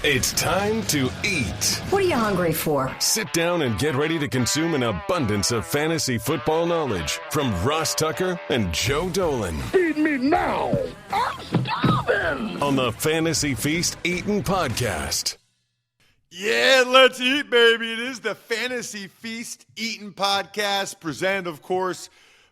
It's time to eat. What are you hungry for? Sit down and get ready to consume an abundance of fantasy football knowledge from Ross Tucker and Joe Dolan. Feed me now. I'm starving. On the Fantasy Feast Eatin' Podcast. Yeah, let's eat, baby. It is the Fantasy Feast Eatin' Podcast, presented, of course,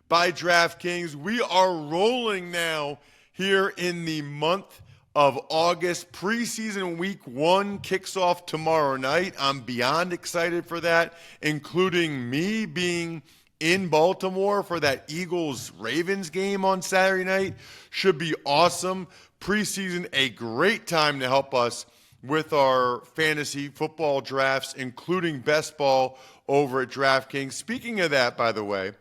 by DraftKings. We are rolling now here in the month of August. Preseason week 1 kicks off tomorrow night. I'm beyond excited for that, including me being in Baltimore for that Eagles-Ravens game on Saturday night. Should be awesome. Preseason, a great time to help us with our fantasy football drafts, including best ball over at DraftKings. Speaking of that, by the way,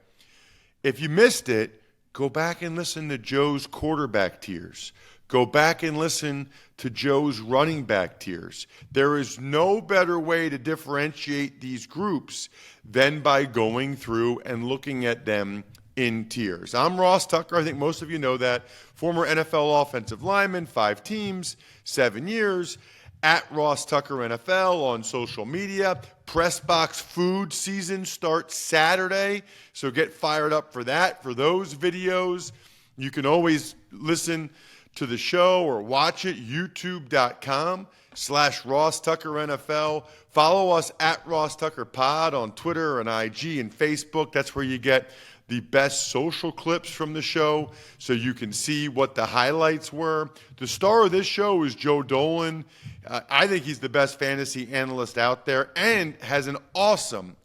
if you missed it, go back and listen to Joe's quarterback tiers. Go back and listen to Joe's running back tiers. There is no better way to differentiate these groups than by going through and looking at them in tiers. I'm Ross Tucker. I think most of you know that. Former NFL offensive lineman, 5 teams, 7 years. At Ross Tucker NFL on social media. Press Box food season starts Saturday, so get fired up for that. For those videos, you can always listen to the show or watch it, youtube.com/Ross Tucker NFL. Follow us at Ross Tucker Pod on Twitter and IG and Facebook. That's where you get the best social clips from the show so you can see what the highlights were. The star of this show is Joe Dolan. I think he's the best fantasy analyst out there and has an awesome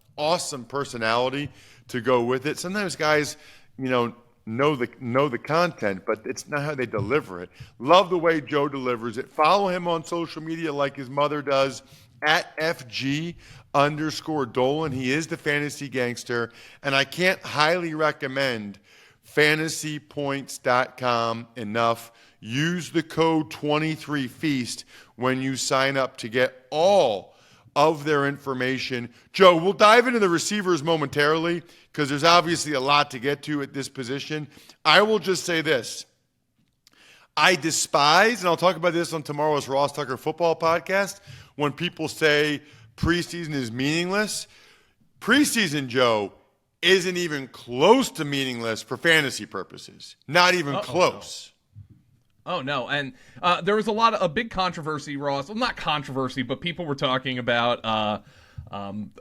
personality to go with it. Sometimes guys, know the content, but it's not how they deliver it. Love the way Joe delivers it. Follow him on social media like his mother does, at FG_Dolan. He is the fantasy gangster, and I can't highly recommend fantasypoints.com enough. Use the code 23feast when you sign up to get all of their information. Joe, we'll dive into the receivers momentarily because there's obviously a lot to get to at this position. I will just say this. I despise, and I'll talk about this on tomorrow's Ross Tucker Football Podcast, when people say preseason is meaningless. Preseason, Joe, isn't even close to meaningless for fantasy purposes. Not even close. Oh, no. And there was a big controversy, Ross. Well, not controversy, but people were talking about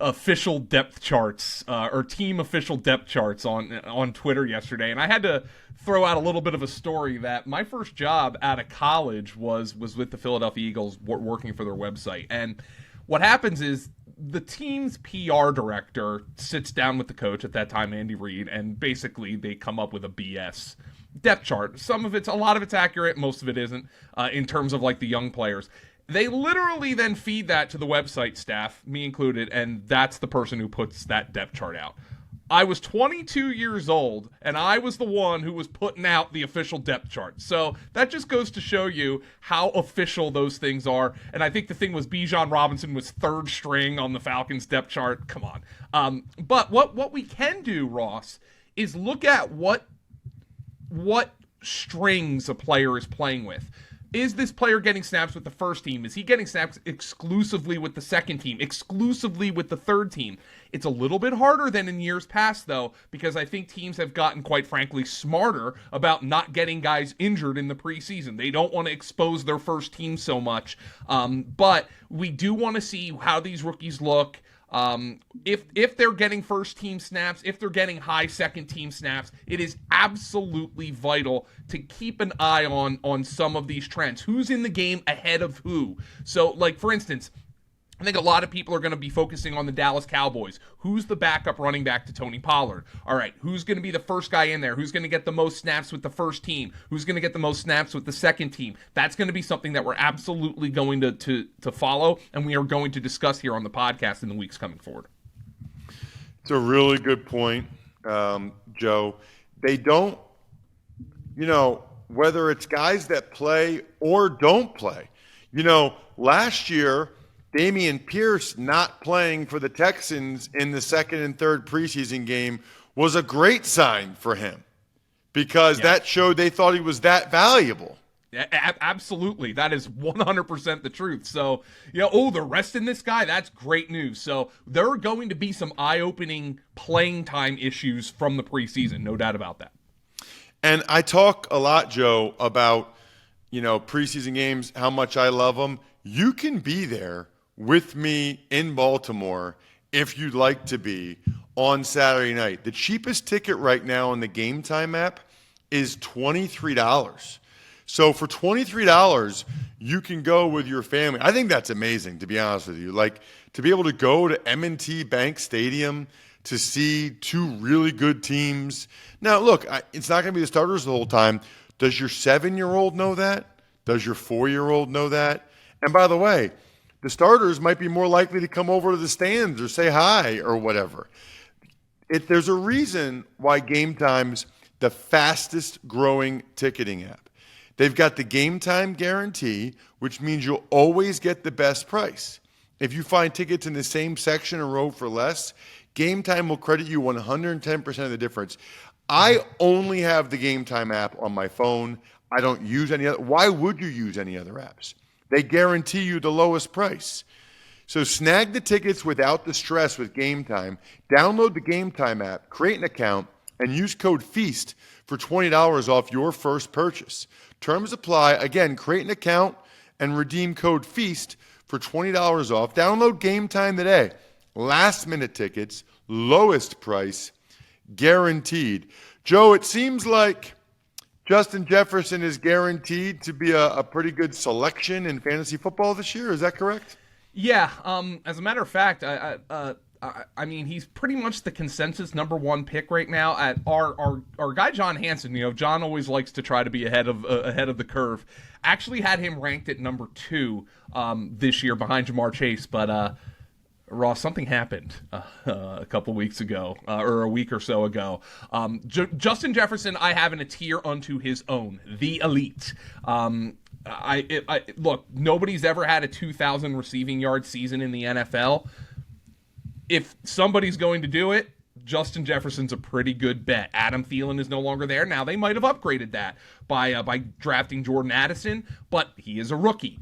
official depth charts or team official depth charts on Twitter yesterday. And I had to throw out a little bit of a story that my first job out of college was with the Philadelphia Eagles working for their website. And what happens is the team's PR director sits down with the coach at that time, Andy Reid, and basically they come up with a BS depth chart. A lot of it's accurate, most of it isn't, in terms of like the young players. They literally then feed that to the website staff, me included, and that's the person who puts that depth chart out. I was 22 years old, and I was the one who was putting out the official depth chart. So that just goes to show you how official those things are. And I think the thing was Bijan Robinson was 3rd string on the Falcons depth chart. Come on. But what we can do, Ross, is look at what strings a player is playing with. Is this player getting snaps with the first team? Is he getting snaps exclusively with the second team, exclusively with the third team? It's a little bit harder than in years past, though, because I think teams have gotten, quite frankly, smarter about not getting guys injured in the preseason. They don't want to expose their first team so much. But we do want to see how these rookies look. If they're getting first team snaps, if they're getting high second team snaps, it is absolutely vital to keep an eye on some of these trends. Who's in the game ahead of who? So, like, for instance, I think a lot of people are going to be focusing on the Dallas Cowboys. Who's the backup running back to Tony Pollard? All right, who's going to be the first guy in there? Who's going to get the most snaps with the first team? Who's going to get the most snaps with the second team? That's going to be something that we're absolutely going to follow, and we are going to discuss here on the podcast in the weeks coming forward. It's a really good point, Joe. They don't, whether it's guys that play or don't play. Last year, Dameon Pierce not playing for the Texans in the second and third preseason game was a great sign for him because that showed they thought he was that valuable. Absolutely. That is 100% the truth. So, they're resting this guy. That's great news. So there are going to be some eye-opening playing time issues from the preseason. No doubt about that. And I talk a lot, Joe, about, preseason games, how much I love them. You can be there with me in Baltimore if you'd like to be on Saturday night. The cheapest ticket right now on the Game Time app is $23. So for $23, you can go with your family. I think that's amazing, to be honest with you. Like, to be able to go to M&T Bank Stadium to see two really good teams. Now, look, it's not going to be the starters the whole time. Does your 7-year-old know that? Does your 4-year-old know that? And by the way, the starters might be more likely to come over to the stands or say hi or whatever. There's a reason why Game Time's the fastest growing ticketing app. They've got the Game Time guarantee, which means you'll always get the best price. If you find tickets in the same section or row for less, Game Time will credit you 110% of the difference. I only have the Game Time app on my phone. I don't use any other. Why would you use any other apps? They guarantee you the lowest price. So snag the tickets without the stress with Game Time. Download the Game Time app, create an account, and use code FEAST for $20 off your first purchase. Terms apply. Again, create an account and redeem code FEAST for $20 off. Download Game Time today. Last-minute tickets, lowest price, guaranteed. Joe, it seems like Justin Jefferson is guaranteed to be a pretty good selection in fantasy football this year. Is that correct? Yeah. As a matter of fact, I mean, he's pretty much the consensus number one pick right now. At our guy John Hansen, John always likes to try to be ahead of the curve. Actually had him ranked at number 2 this year behind Jamar Chase, but Ross, something happened a couple weeks ago, or a week or so ago. Justin Jefferson, I have in a tier unto his own, the elite. Look, nobody's ever had a 2,000 receiving yard season in the NFL. If somebody's going to do it, Justin Jefferson's a pretty good bet. Adam Thielen is no longer there. Now, they might have upgraded that by drafting Jordan Addison, but he is a rookie.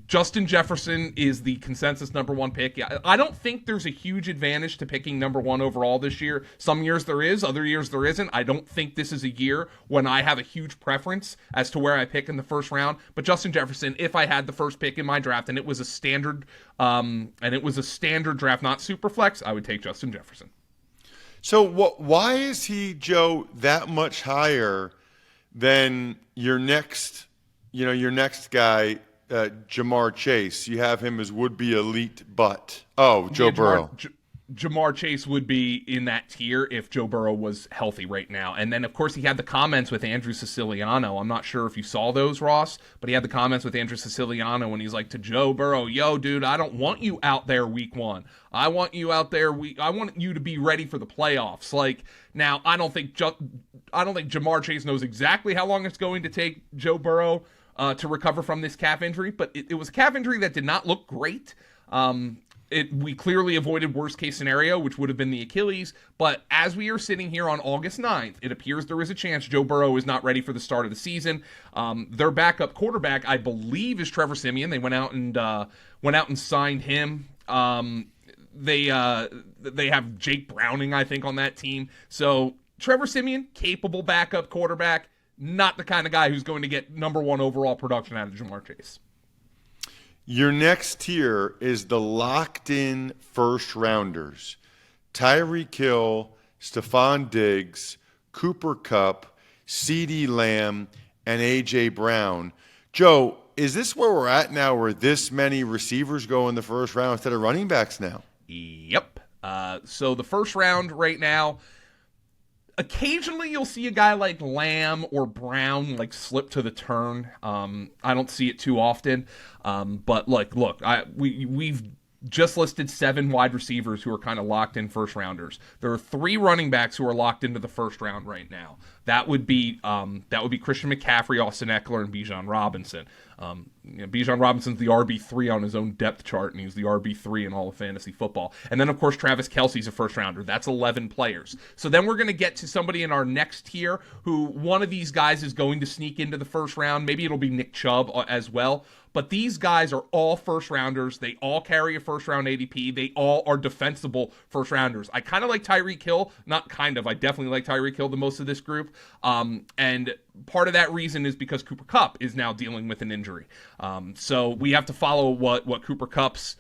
Justin Jefferson is the consensus number 1 pick. I don't think there's a huge advantage to picking number 1 overall this year. Some years there is, other years there isn't. I don't think this is a year when I have a huge preference as to where I pick in the first round. But Justin Jefferson, if I had the first pick in my draft and it was a standard draft, not super flex, I would take Justin Jefferson. So why is he, Joe, that much higher than your next guy? Jamar Chase, you have him as would-be elite, but Joe Burrow. Jamar Chase would be in that tier if Joe Burrow was healthy right now. And then, of course, he had the comments with Andrew Siciliano. I'm not sure if you saw those, Ross, but he had the comments with Andrew Siciliano when he's like to Joe Burrow, yo, dude, I don't want you out there week 1. I want you out there. I want you to be ready for the playoffs. Like, now, I don't think Jamar Chase knows exactly how long it's going to take Joe Burrow to recover from this calf injury, but it was a calf injury that did not look great. We clearly avoided worst case scenario, which would have been the Achilles, but as we are sitting here on August 9th, it appears there is a chance Joe Burrow is not ready for the start of the season. Their backup quarterback, I believe, is Trevor Siemian. They went out and signed him. They have Jake Browning, I think, on that team. So Trevor Siemian, capable backup quarterback, not the kind of guy who's going to get number 1 overall production out of Jamar Chase. Your next tier is the locked-in first-rounders. Tyreek Hill, Stephon Diggs, Cooper Kupp, CeeDee Lamb, and A.J. Brown. Joe, is this where we're at now, where this many receivers go in the first round instead of running backs now? Yep. So the first round right now, occasionally you'll see a guy like Lamb or Brown like slip to the turn. I don't see it too often. But look, we've just listed 7 wide receivers who are kind of locked in first rounders. There are 3 running backs who are locked into the first round right now. That would be Christian McCaffrey, Austin Eckler, and Bijan Robinson. Bijan Robinson's the RB3 on his own depth chart, and he's the RB3 in all of fantasy football. And then, of course, Travis Kelce's a first-rounder. That's 11 players. So then we're going to get to somebody in our next tier who one of these guys is going to sneak into the first round. Maybe it'll be Nick Chubb as well. But these guys are all first-rounders. They all carry a first-round ADP. They all are defensible first-rounders. I kind of like Tyreek Hill. Not kind of. I definitely like Tyreek Hill the most of this group. And part of that reason is because Cooper Kupp is now dealing with an injury. So we have to follow what Cooper Kupp's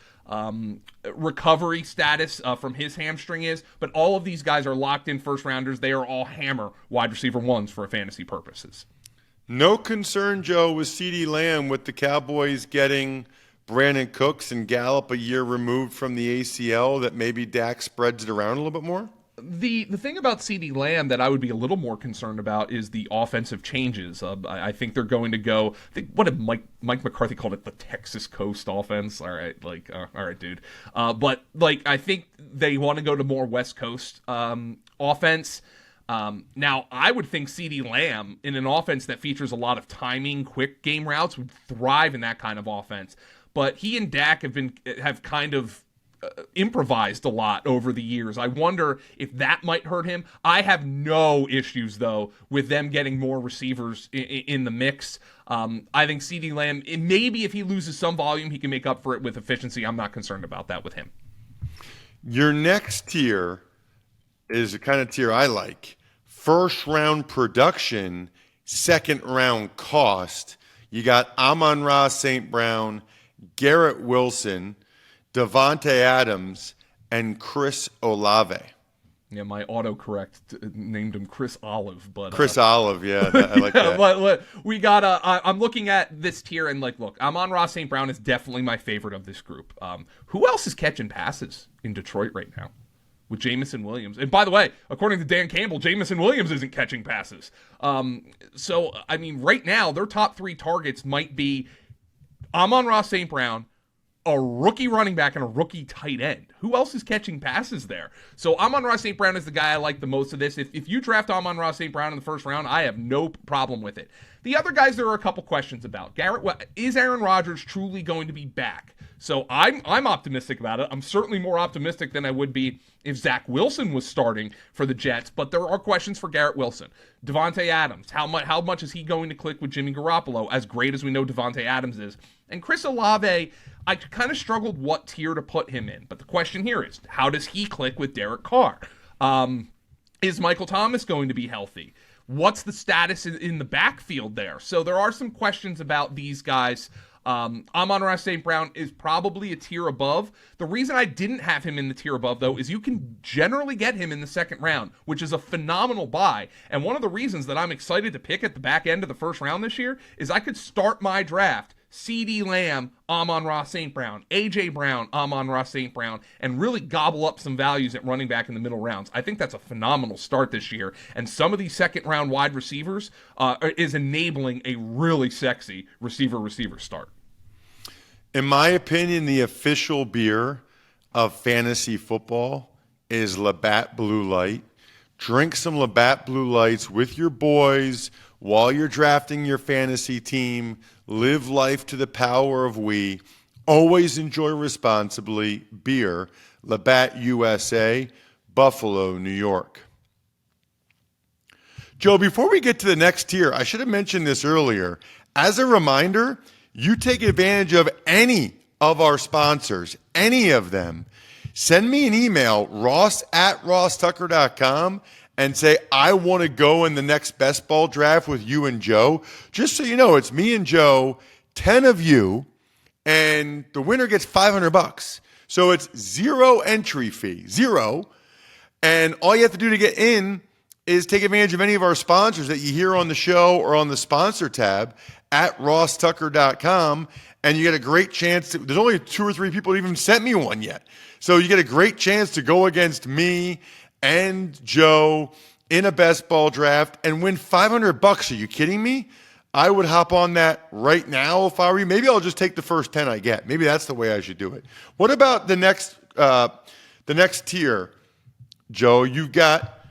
recovery status from his hamstring is. But all of these guys are locked-in first-rounders. They are all hammer wide receiver ones for fantasy purposes. No concern, Joe, with CeeDee Lamb with the Cowboys getting Brandon Cooks and Gallup a year removed from the ACL, that maybe Dak spreads it around a little bit more? The thing about CeeDee Lamb that I would be a little more concerned about is the offensive changes. I think they're going to go. What did Mike McCarthy called it? The Texas Coast offense. All right, all right, dude. But I think they want to go to more West Coast offense. Now, I would think CeeDee Lamb in an offense that features a lot of timing, quick game routes would thrive in that kind of offense. But he and Dak have kind of improvised a lot over the years. I wonder if that might hurt him. I have no issues, though, with them getting more receivers in the mix. I think CeeDee Lamb, maybe if he loses some volume, he can make up for it with efficiency. I'm not concerned about that with him. Your next tier is the kind of tier I like. First round production, second round cost. You got Amon-Ra St. Brown, Garrett Wilson, Devontae Adams, and Chris Olave. Yeah, my autocorrect named him Chris Olive, but Chris Olive, yeah, I like that. But we got. I'm looking at this tier and look, Amon-Ra St. Brown is definitely my favorite of this group. Who else is catching passes in Detroit right now? With Jamison Williams. And by the way, according to Dan Campbell, Jamison Williams isn't catching passes. So, I mean, right now, their top three targets might be Amon-Ra St. Brown, a rookie running back, and a rookie tight end. Who else is catching passes there? So Amon-Ra St. Brown is the guy I like the most of this. If you draft Amon-Ra St. Brown in the first round, I have no problem with it. The other guys there are a couple questions about. Is Aaron Rodgers truly going to be back? So I'm optimistic about it. I'm certainly more optimistic than I would be if Zach Wilson was starting for the Jets, but there are questions for Garrett Wilson. Devontae Adams, how much is he going to click with Jimmy Garoppolo, as great as we know Devontae Adams is? And Chris Olave, I kind of struggled what tier to put him in, but the question here is, how does he click with Derek Carr? Is Michael Thomas going to be healthy? What's the status in the backfield there? So there are some questions about these guys. Amon-Ra St. Brown is probably a tier above. The reason I didn't have him in the tier above, though, is you can generally get him in the second round, which is a phenomenal buy. And one of the reasons that I'm excited to pick at the back end of the first round this year is I could start my draft CeeDee Lamb, Amon-Ra St. Brown, A.J. Brown, Amon-Ra St. Brown, and really gobble up some values at running back in the middle rounds. I think that's a phenomenal start this year, and some of these second-round wide receivers is enabling a really sexy receiver start. In my opinion, the official beer of fantasy football is Labatt Blue Light. Drink some Labatt Blue Lights with your boys while you're drafting your fantasy team. Live life to the power of we. Always enjoy responsibly. Beer, Labatt USA, Buffalo, New York. Joe, before we get to the next tier, I should have mentioned this earlier. As a reminder, you take advantage of any of our sponsors, any of them. Send me an email, ross@rosstucker.com, and say, I want to go in the next best ball draft with you and Joe. Just so you know, it's me and Joe, 10 of you, and the winner gets $500. So it's zero entry fee, zero. And all you have to do to get in is take advantage of any of our sponsors that you hear on the show or on the sponsor tab at rosstucker.com, and you get a great chance there's only 2 or 3 people who even sent me one yet. So you get a great chance to go against me and Joe in a best ball draft and win $500. Are you kidding me? I would hop on that right now if I were you. Maybe I'll just take the first 10 I get. Maybe that's the way I should do it. What about the next tier, Joe? You've got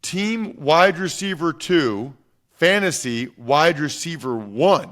team wide receiver 2, fantasy wide receiver 1.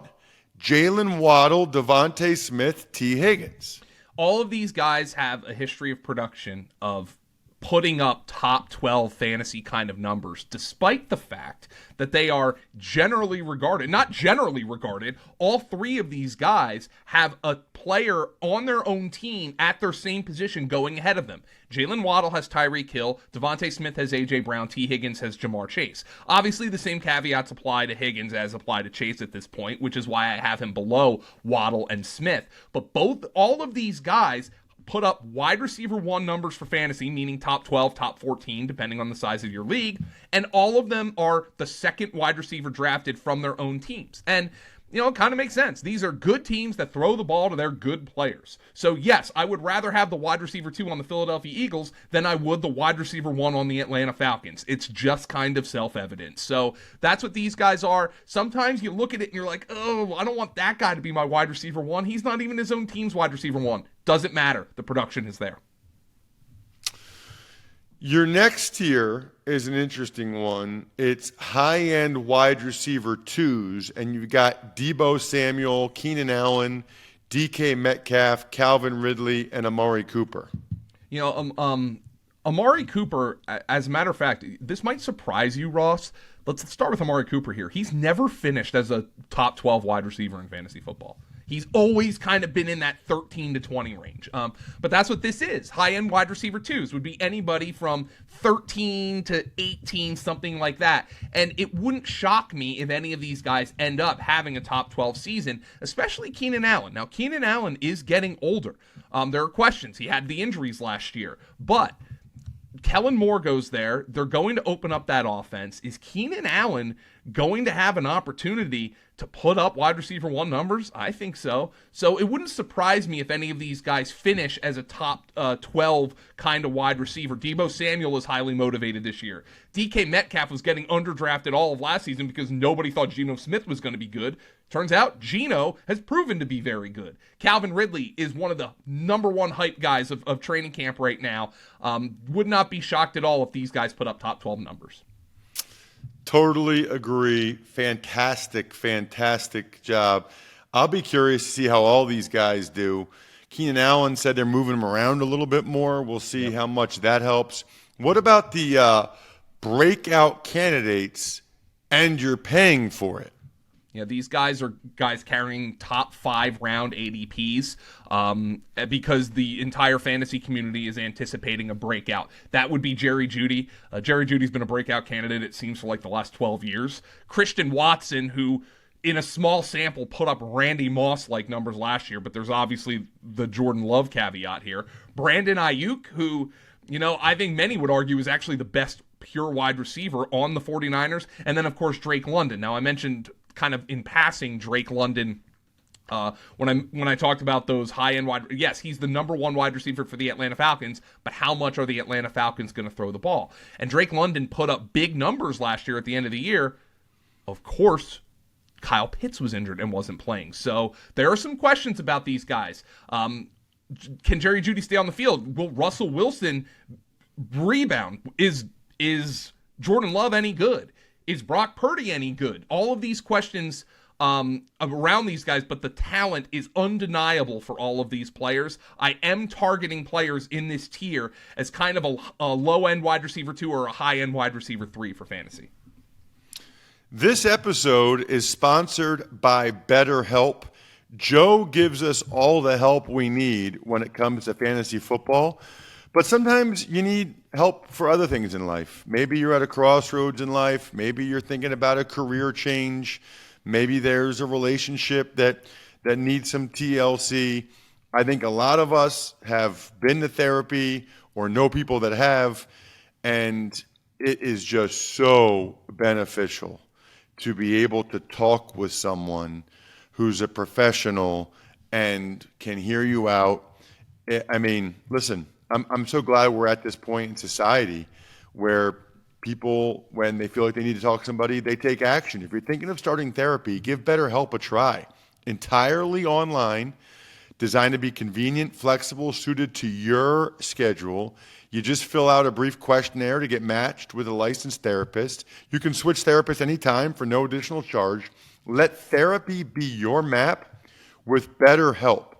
Jalen Waddle, Devontae Smith, T. Higgins. All of these guys have a history of production of putting up top 12 fantasy kind of numbers, despite the fact that they are generally regarded, not generally regarded, all three of these guys have a player on their own team at their same position going ahead of them. Jalen Waddle has Tyreek Hill, Devontae Smith has A.J. Brown, T. Higgins has Jamar Chase. Obviously, the same caveats apply to Higgins as apply to Chase at this point, which is why I have him below Waddle and Smith. But all of these guys put up wide receiver 1 numbers for fantasy, meaning top 12, top 14, depending on the size of your league, and all of them are the second wide receiver drafted from their own teams. And it kind of makes sense. These are good teams that throw the ball to their good players. So yes, I would rather have the wide receiver 2 on the Philadelphia Eagles than I would the wide receiver 1 on the Atlanta Falcons. It's just kind of self-evident. So that's what these guys are. Sometimes you look at it and you're like, oh, I don't want that guy to be my wide receiver 1. He's not even his own team's wide receiver 1. Doesn't matter. The production is there. Your next tier is an interesting one. It's high-end wide receiver 2s, and you've got Deebo Samuel, Keenan Allen, DK Metcalf, Calvin Ridley, and Amari Cooper. Amari Cooper, as a matter of fact, this might surprise you, Ross. Let's start with Amari Cooper here. He's never finished as a top 12 wide receiver in fantasy football. He's always kind of been in that 13 to 20 range. But that's what this is. High-end wide receiver 2s would be anybody from 13 to 18, something like that. And it wouldn't shock me if any of these guys end up having a top 12 season, especially Keenan Allen. Now, Keenan Allen is getting older. There are questions. He had the injuries last year. But Kellen Moore goes there. They're going to open up that offense. Is Keenan Allen going to have an opportunity to put up wide receiver 1 numbers? I think so. So it wouldn't surprise me if any of these guys finish as a top 12 kind of wide receiver. Deebo Samuel is highly motivated this year. DK Metcalf was getting underdrafted all of last season because nobody thought Geno Smith was going to be good. Turns out Geno has proven to be very good. Calvin Ridley is one of the number 1 hype guys of training camp right now. Would not be shocked at all if these guys put up top 12 numbers. Totally agree. Fantastic job. I'll be curious to see how all these guys do. Keenan Allen said they're moving him around a little bit more. We'll see how much that helps. What about the breakout candidates, and you're paying for it? Yeah, these guys are guys carrying top 5 round ADPs because the entire fantasy community is anticipating a breakout. That would be Jerry Jeudy. Jerry Jeudy's been a breakout candidate, it seems, for like the last 12 years. Christian Watson, who in a small sample put up Randy Moss-like numbers last year, but there's obviously the Jordan Love caveat here. Brandon Ayuk, who, I think many would argue is actually the best pure wide receiver on the 49ers. And then, of course, Drake London. Now, I mentioned kind of in passing Drake London when I talked about those high-end wide. Yes, he's the number 1 wide receiver for the Atlanta Falcons, but how much are the Atlanta Falcons going to throw the ball? And Drake London put up big numbers last year at the end of the year. Of course, Kyle Pitts was injured and wasn't playing. So there are some questions about these guys. Can Jerry Jeudy stay on the field? Will Russell Wilson rebound? Is Jordan Love any good? Is Brock Purdy any good? All of these questions around these guys, but the talent is undeniable for all of these players. I am targeting players in this tier as kind of a low-end wide receiver 2 or a high-end wide receiver 3 for fantasy. This episode is sponsored by BetterHelp. Joe gives us all the help we need when it comes to fantasy football. But sometimes you need help for other things in life. Maybe you're at a crossroads in life. Maybe you're thinking about a career change. Maybe there's a relationship that needs some TLC. I think a lot of us have been to therapy or know people that have, and it is just so beneficial to be able to talk with someone who's a professional and can hear you out. I mean, listen, I'm so glad we're at this point in society where people, when they feel like they need to talk to somebody, they take action. If you're thinking of starting therapy, give BetterHelp a try. Entirely online, designed to be convenient, flexible, suited to your schedule. You just fill out a brief questionnaire to get matched with a licensed therapist. You can switch therapists anytime for no additional charge. Let therapy be your map with BetterHelp.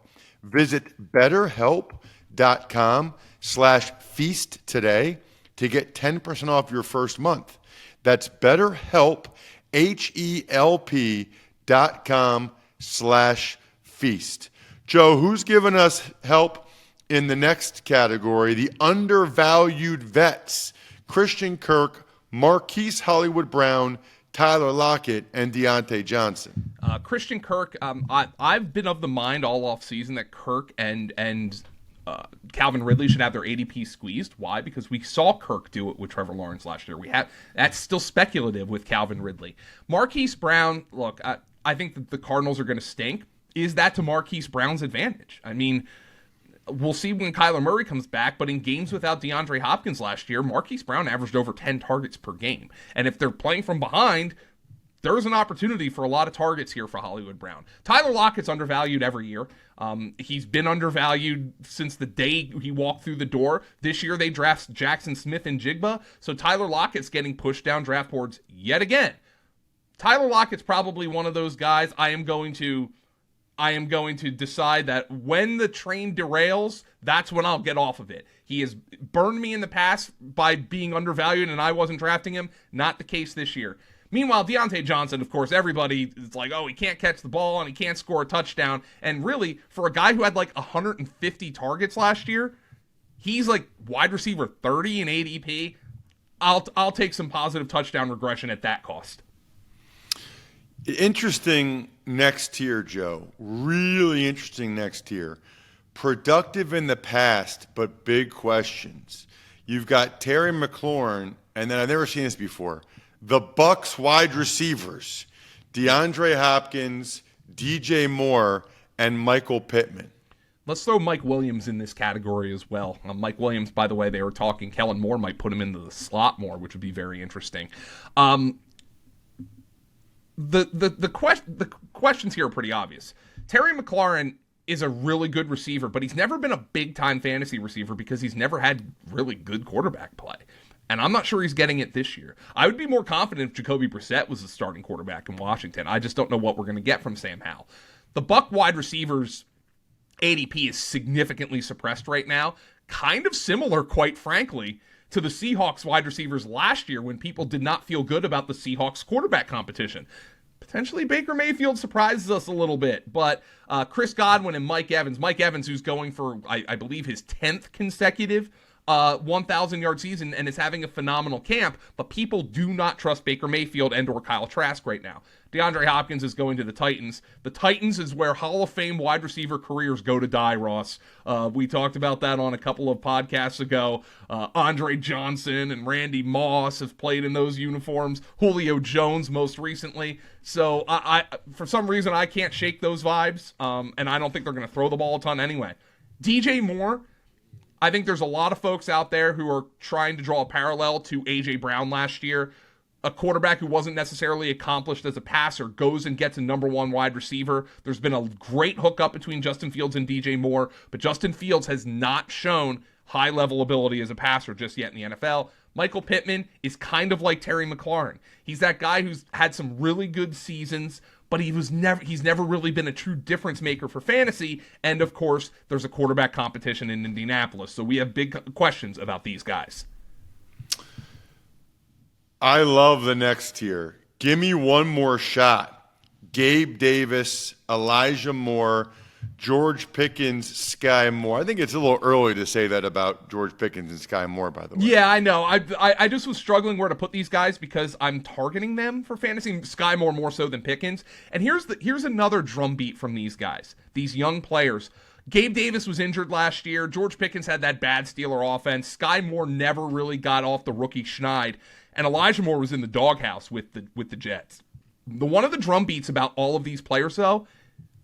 Visit betterhelp.com/feast today to get 10% off your first month. That's BetterHelp, HELP.com/feast. Joe, who's giving us help in the next category? The undervalued vets. Christian Kirk, Marquise Hollywood Brown, Tyler Lockett, and Deontay Johnson. Christian Kirk, I've been of the mind all offseason that Kirk and Calvin Ridley should have their ADP squeezed. Why? Because we saw Kirk do it with Trevor Lawrence last year. That's still speculative with Calvin Ridley. Marquise Brown, look, I think that the Cardinals are going to stink. Is that to Marquise Brown's advantage? I mean, we'll see when Kyler Murray comes back, but in games without DeAndre Hopkins last year, Marquise Brown averaged over 10 targets per game. And if they're playing from behind, there's an opportunity for a lot of targets here for Hollywood Brown. Tyler Lockett's undervalued every year. He's been undervalued since the day he walked through the door. This year they draft Jackson Smith and Jigba, so Tyler Lockett's getting pushed down draft boards yet again. Tyler Lockett's probably one of those guys I am going to decide that when the train derails, that's when I'll get off of it. He has burned me in the past by being undervalued and I wasn't drafting him. Not the case this year. Meanwhile, Deontay Johnson, of course, everybody is like, oh, he can't catch the ball and he can't score a touchdown. And really, for a guy who had like 150 targets last year, he's like wide receiver 30 in ADP. I'll take some positive touchdown regression at that cost. Interesting next tier, Joe. Really interesting next tier. Productive in the past, but big questions. You've got Terry McLaurin, and then I've never seen this before. The Bucs wide receivers, DeAndre Hopkins, DJ Moore, and Michael Pittman. Let's throw Mike Williams in this category as well. Mike Williams, by the way, they were talking Kellen Moore might put him into the slot more, which would be very interesting. The questions here are pretty obvious. Terry McLaurin is a really good receiver, but he's never been a big-time fantasy receiver because he's never had really good quarterback play. And I'm not sure he's getting it this year. I would be more confident if Jacoby Brissett was the starting quarterback in Washington. I just don't know what we're going to get from Sam Howell. The Buck wide receivers ADP is significantly suppressed right now. Kind of similar, quite frankly, to the Seahawks wide receivers last year when people did not feel good about the Seahawks quarterback competition. Potentially Baker Mayfield surprises us a little bit, but Chris Godwin and Mike Evans. Mike Evans, who's going for, I believe, his 10th consecutive 1,000-yard season and is having a phenomenal camp, but people do not trust Baker Mayfield and or Kyle Trask right now. DeAndre Hopkins is going to the Titans. The Titans is where Hall of Fame wide receiver careers go to die, Ross. We talked about that on a couple of podcasts ago. Andre Johnson and Randy Moss have played in those uniforms. Julio Jones most recently. So I for some reason, I can't shake those vibes, and I don't think they're going to throw the ball a ton anyway. DJ Moore, I think there's a lot of folks out there who are trying to draw a parallel to A.J. Brown last year. A quarterback who wasn't necessarily accomplished as a passer goes and gets a number one wide receiver. There's been a great hookup between Justin Fields and DJ Moore, but Justin Fields has not shown high-level ability as a passer just yet in the NFL. Michael Pittman is kind of like Terry McLaurin. He's that guy who's had some really good seasons, but he's never really been a true difference maker for fantasy. And of course, there's a quarterback competition in Indianapolis. So we have big questions about these guys. I love the next tier. Give me one more shot. Gabe Davis, Elijah Moore, George Pickens, Sky Moore. I think it's a little early to say that about George Pickens and Sky Moore, by the way. Yeah, I know. I just was struggling where to put these guys because I'm targeting them for fantasy. Sky Moore more so than Pickens. And here's another drumbeat from these guys, these young players. Gabe Davis was injured last year. George Pickens had that bad Steeler offense. Sky Moore never really got off the rookie schneid. And Elijah Moore was in the doghouse with the Jets. One of the drumbeats about all of these players, though,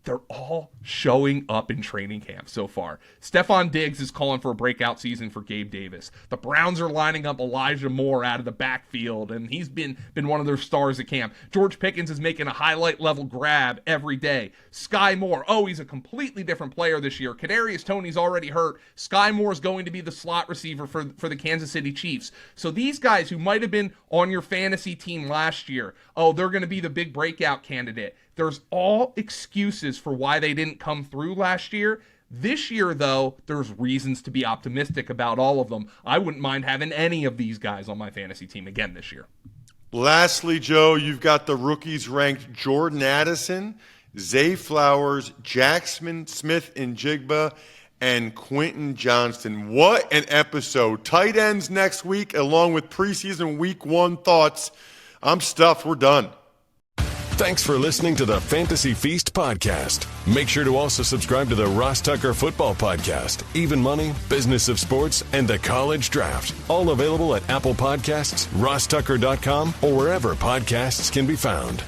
they're all showing up in training camp so far. Stephon Diggs is calling for a breakout season for Gabe Davis. The Browns are lining up Elijah Moore out of the backfield, and he's been one of their stars at camp. George Pickens is making a highlight-level grab every day. Sky Moore, he's a completely different player this year. Kadarius Toney's already hurt. Sky Moore is going to be the slot receiver for the Kansas City Chiefs. So these guys who might have been on your fantasy team last year, they're going to be the big breakout candidate. There's all excuses for why they didn't come through last year. This year, though, there's reasons to be optimistic about all of them. I wouldn't mind having any of these guys on my fantasy team again this year. Lastly, Joe, you've got the rookies ranked Jordan Addison, Zay Flowers, Jackson Smith-Njigba, and Quentin Johnston. What an episode. Tight ends next week, along with preseason week 1 thoughts. I'm stuffed. We're done. Thanks for listening to the Fantasy Feast podcast. Make sure to also subscribe to the Ross Tucker Football Podcast, Even Money, Business of Sports, and the College Draft. All available at Apple Podcasts, rosstucker.com, or wherever podcasts can be found.